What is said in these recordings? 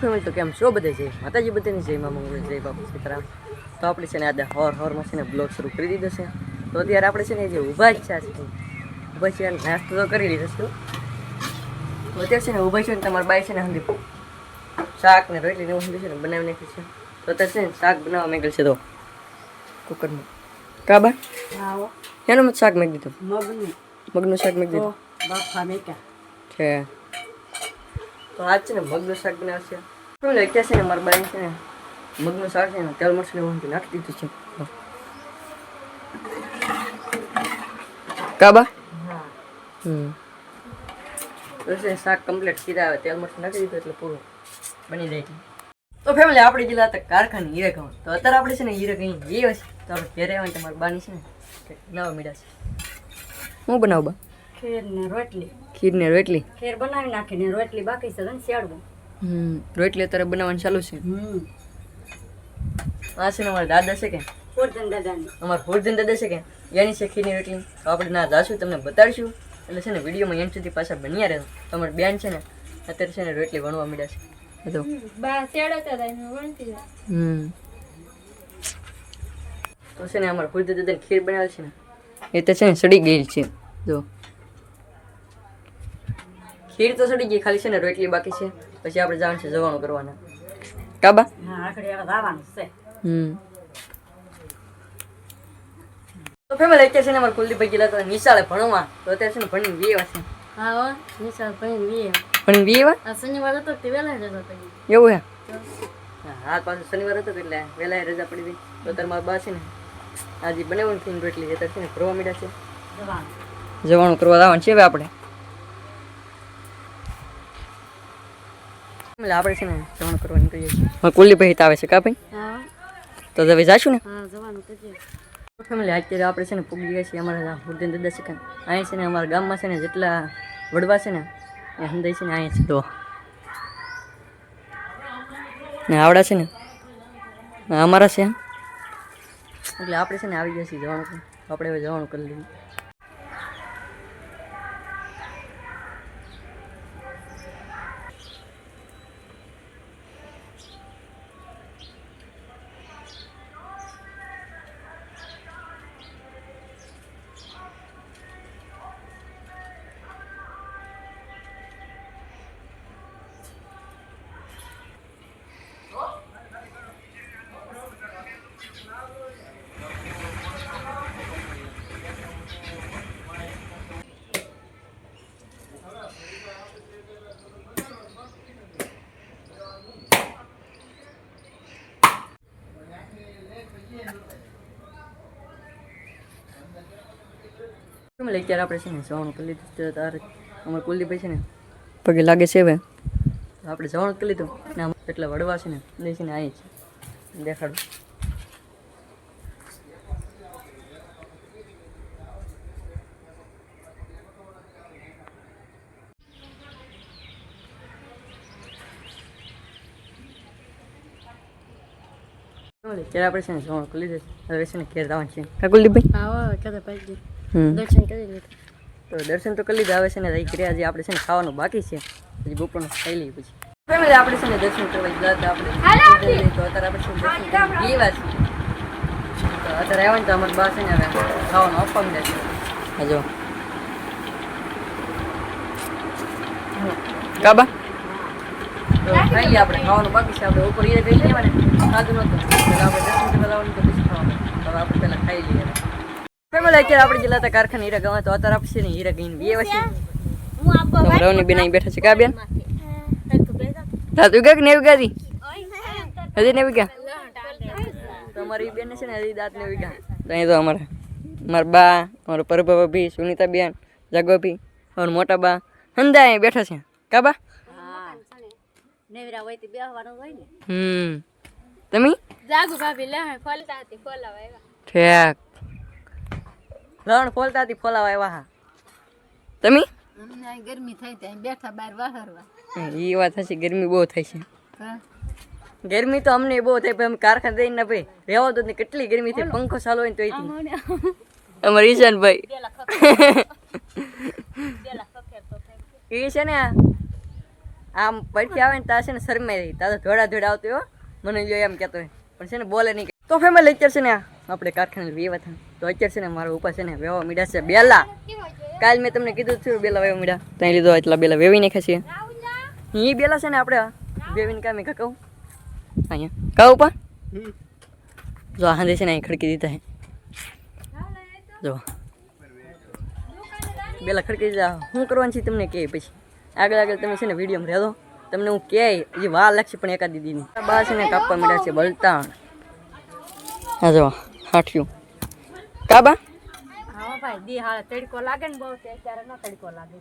Family તો કેમ છો બધે છે માતાજી બધાની જય માં મંગળ જય બાપુ સીતારામ. તો આપણે છે ને આજે હોરમાં છે ને બ્લોગ શરૂ કરી દીધો છે. તો અત્યારે આપણે છે ને જે ઊભા જ છે ઊભા છે નાસ્તો તો કરી લીધો છે. તો અત્યારે છે ને ઊભા છે ને તમારા બાઈ છે ને હંધી શાક ને રોટલી ને એવું છે ને બનાવી નાખી છે. તો અત્યારે છે ને શાક બનાવવા માંગેલ છે તો કુકરમાં કાબા એનું શાક મેં દીધું મગનું શાક મેં દીધું છે. તો આજ છે ને મગનું શાક બનાવશે. અત્યારે છે ને મારા બાઈ છે ને મગનું શાક છે ને તેલ મરચું એવું નાખી દીધું છે. કાબા તો છે શાક કમ્પ્લીટ સીધા આવે તેલ મરચું નાખી દીધું એટલે પૂરું બની જાય. તો ફેમિલી આપણે જેલા હતા કારખાને હીરક હવે તો અત્યારે આપણે છે ને હીરક અહીં જઈએ છે. તો આપણે ઘરે આવે તમારી બાની છે ને બનાવવા મીડા છે. હું બનાવું બા? ખીર ને રોટલી ખીર બનાવી નાખીને રોટલી બાકી છે શેડવું. રોટલી અત્યારે બનાવવાનું ચાલુ છે. આ છે ને અમારા દાદા છે કે અમારા ફોરજન દાદા છે કે એની છે ખીરની રોટલી. તો આપણે ના જાશું તમને બતાડીશું એટલે છે ને વિડીયોમાં એમ સુધી પાછા બન્યા રહે. તમારી બેન છે ને અત્યારે છે ને રોટલી વણવા મીડા છે બધું. તો છે ને અમારા ફોરજન દાદાની ખીર બનાવે છે ને એ તો છે ને સડી ગઈ છે. જો ખીર તો સડી ગઈ ખાલી છે ને રોટલી બાકી છે. પછી આપણે જવાનું છે જવાનું કરવાના કાબા. તો ફેમિલી અત્યારે છે ને અમારા કુલદીપભાઈ ગયેલા હતા નિશાળે ભણવા. તો અત્યારે છે ને ભણીને વી એવા છે. ભણીને વી એવા શનિવાર હતો એવું હે. હા પાછું શનિવાર હતો એટલે વહેલા રજા પડી ગઈ. તો અત્યારે મારા બા છે ને આજે બનાવવાની ખીર રોટલી અત્યારે છે ને ભરવા મીડા છે. જવાનું કરવા આવવાનું છે હવે આપણે. આપણે છે ને જવાનું કરવા નીકળીએ છીએ. કુલદીપભાઈ આવે છે કા ભાઈ? તો હવે જાશું ને ફેમિલી. અત્યારે આપણે છે ને પૂગી ગયા છીએ અમારા હુરદેન દાદા છે કે અહીંયા છે ને અમારા ગામમાં છે ને જેટલા વડવા છે ને એ હંદાઈ છે ને અહીંયા છે. તો ને આવડા છે ને અમારા છે એટલે આપણે છે ને આવી ગયા છીએ જવાનું. આપણે હવે જવાનું કરી લઈએ. અત્યારે આપણે છે ને જવાનું કરી લીધું. તારે અમારે કુલદીપભાઈ છે ને પગે લાગે છે હવે આપણે જવાનું કરી લીધું ને એટલા વડવા છે ને એ છે ને અહીં છે દેખાડું. અત્યારે આપણે છે ને જવાનું કરી લીધું. હવે છે ને ઘેર જવાનું છે કા કુલદીપભાઈ? તો દર્શન તો કરી લીધા. આવે છે ને રહી કર્યા હજી આપણે છે ને ખાવાનું બાકી છે. હજી બપોરનું ખાઈ લઈએ પછી ફેમિલી આપણે છે ને દર્શન કરવા ગયા હતા આપણે. તો અત્યારે આપણે છે દર્શન કરી એવા છે. તો અત્યારે આવ્યા ને તો અમારા બા છે ને હવે ખાવાનું આપવા માંડે છે. હજો કાબા તો ખાઈ લઈએ આપણે. ખાવાનું બાકી છે. આપણે ઉપર એ ગઈ લેવા ને ખાધું નહોતું એટલે આપણે દર્શન કરવા લાવવાનું તો પછી ખાવાનું. તો આપણે પહેલાં ખાઈ લઈએ. ફેમિલી અત્યારે આપણે જેલા હતા કારખાને હીરા ગવા. તો અત્યારે આપણે છે ને હીરા ગઈને બે વર્ષે રવની બેન અહીં બેઠા છે કા બેન? રાત ઉગા કે ને ઉગા હજી ને ઉગા? તો અમારી બેન છે ને હજી દાંત ને ઉગા. તો અહીં તો અમારા બા અમારો પરભા ભાભી સુનિતા બેન જાગોભી અમારા મોટા બા હંદા અહીં બેઠા છે કા બા? તમે જાગુ ભાભી લે ફોલતા હતી ફોલાવા આવ્યા. ઠેક લણ ફોલતા હતી ફોલાવા આવ્યા. હા તમે ગરમી થઈ જાય બેઠા બહાર વાહરવા. એ વાત હશે ગરમી બહુ થાય છે. ગરમી તો અમને બહુ થાય ભાઈ. અમે કારખાને જઈને ના ભાઈ રહેવા દો ને કેટલી ગરમી થાય. પંખો ચાલુ હોય ને તો અમારે ઈશાનભાઈ એ છે ને આમ પડખી આવે ને ત્યાં છે ને શરમાઈ રહી ત્યાં તો ધોડા આવતો હો મને જો એમ કહેતો હોય પણ છે ને બોલે નહીં. તો ફેમિલી અત્યારે છે ને આપણે કારખાને વેવા થાય તો અત્યારે છે ને મારા ઉપર છે ને વેવા મીડા છે બેલા. કાલ મેં તમને કીધું છું બેલા વેવા મીડા ત્યાં લીધો એટલા બેલા વેવી નાખ્યા છીએ. એ બેલા છે ને આપણે વેવીને કામે કહું અહીંયા કહું પા જો હાંધે છે ને અહીં ખડકી દીધા હે જો બેલા ખડકી દીધા. શું કરવાનું છે તમને કહે પછી આગળ તમે છે ને વિડીયોમાં રહેજો તમને હું કહે એ વાર લાગશે પણ એકાદ દીદીની બહાર છે ને કાપવા મીડા છે બલતાણ. હા જો હાઠ્યું કાબા હા ભાઈ દી હાલ તડકો લાગે ને બહુ અત્યારે ન તડકો લાગે.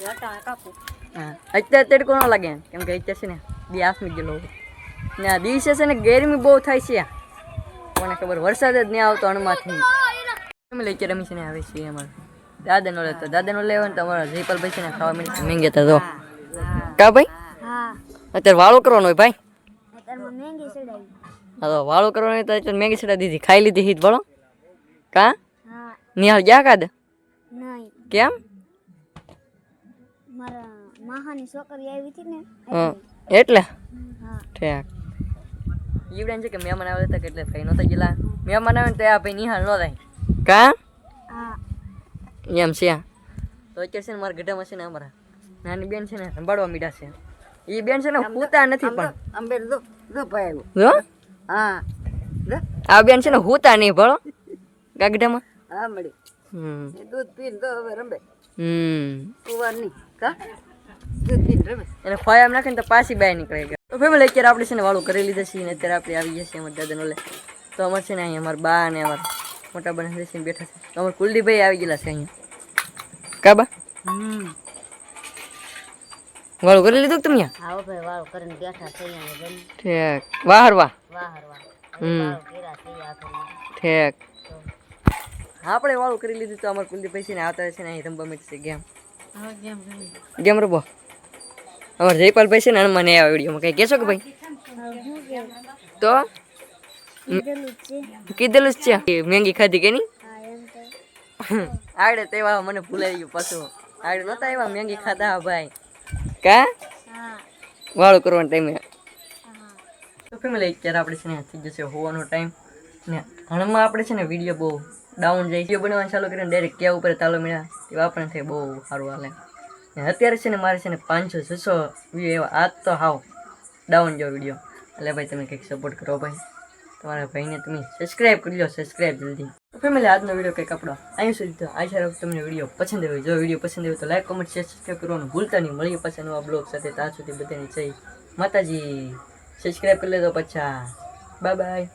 લટા કાપું. હા અત્યારે તડકો ન લાગે કેમ કે અત્યારે છે ને દી આસમી ગયેલો ને આ દિવસે છે ને ગરમી બહુ થાય છે. મને ખબર વરસાદ જ નહીં આવતો અણમાંથી ફેમિલી અત્યારે અમે છે ને આવે છીએ અમારે દાદાનો લેતો દાદાનો લેવા ને તમારા જયપાલભાઈ છે ને ખાવા મળે મેંગે તો જો કા ભાઈ હા અત્યારે વાળો કરવાનો હોય ભાઈ અત્યારે મેંગી ચડાવી. હા તો વાળો કરવાનો હોય તો અત્યારે મેંગી ચડા દીધી ખાઈ લીધી હીટ ભળો કા હા નિહાળ ગયા કાદ નહીં કેમ મારા માહાની છોકરી આવી હતી ને એટલે હા ઠેક ઈવડાન છે કે મહેમાન આવે હતા એટલે ભાઈ નહોતા ગયેલા મહેમાન આવે ને તો આ ભાઈ નિહાળ ન થાય કા હા એમ છે તો અત્યારે છે ને મારા ગઢામાં છે ને અમારા નાની બેન છે ને સંભાળવા મીડા છે એ બેન છે ને હુતા નથી પણ અંબે દો ભાઈ જો હા આ બેન છે ને હુતા નહીં ભળો ગાગડામાં હા મળી દૂધ પીને તો હવે રમે કુવારની કા દૂધ પીને રમે એને ફાયામ નાખે ને તો પાછી બહાર નીકળે ગયા. તો ફેમિલી અત્યારે આપણે છે ને વાળું કરી લીધા છીએ ને અત્યારે આપણે આવી ગયા છીએ અમારા દાદાનો લે તો અમારે છે ને અહીંયા અમારા બા અને અમારા મોટા બને બેસીને બેઠા છે તો અમારે કુલદીપભાઈ આવી ગયેલા છે અહીંયા કાબા વાળું કરી લીધું કે તમે આવો ભાઈ વાળો કરીને બેઠા છે અહીંયા જમ ઠેક વાહર વાહ વાહરવા હમ કેરા છે આ કરી ઠેક આપણે વાળું કરી લીધું તો અમારે કુલદીપભાઈ છે ને આવતા છે ને અહીં રમવા મીટ છે ગેમ હવે કેમ ગેમ રમો અમારે જયપાલભાઈ છે ને હનુમાન મને આવ્યા વિડીયોમાં કંઈ કહેશો કે ભાઈ તો કીધેલું જ છે મેંગી ખાધી કે નહીં આવડે તેવા મને ભૂલાઈ ગયું પાછું આવડે નહોતા એવા મેંગી ખાધા ભાઈ કા વાળું કરવાનો ટાઈમે તો ફેમિલી અત્યારે આપણે છે ને થઈ જશે હોવાનો ટાઈમ ને હણમાં આપણે છે ને વિડીયો બહુ ડાઉન જાય વિડીયો બનાવવાનું ચાલુ કરીને ડાયરેક્ટ ક્યાં ઉપર તાલો મળ્યા એ આપણને થાય બહુ સારું હાલે ને અત્યારે છે ને મારે છે ને 500-600 વ્યૂ એવા આજ તો હાવ ડાઉન જાવ વિડીયો એટલે ભાઈ તમે કંઈક સપોર્ટ કરો ભાઈ તમારા ભાઈને તમે સબસ્ક્રાઈબ કરી લો સબસ્ક્રાઈબ જલ્દી. તો ફેમિલી આજનો વિડીયો કંઈક આપણો અહીં સુધી તો આશા રાખું તમને વિડીયો પસંદ આવ્યો જો વિડીયો પસંદ આવ્યો તો લાઈક કોમેન્ટ શેર સબસ્ક્રાઈબ કરવાનું ભૂલતા નહીં. મળીએ પાછા નવા બ્લોગ સાથે ત્યાં સુધી બધાની જય માતાજી સબસ્ક્રાઈબ કરી લેજો પાછા બાય બાય.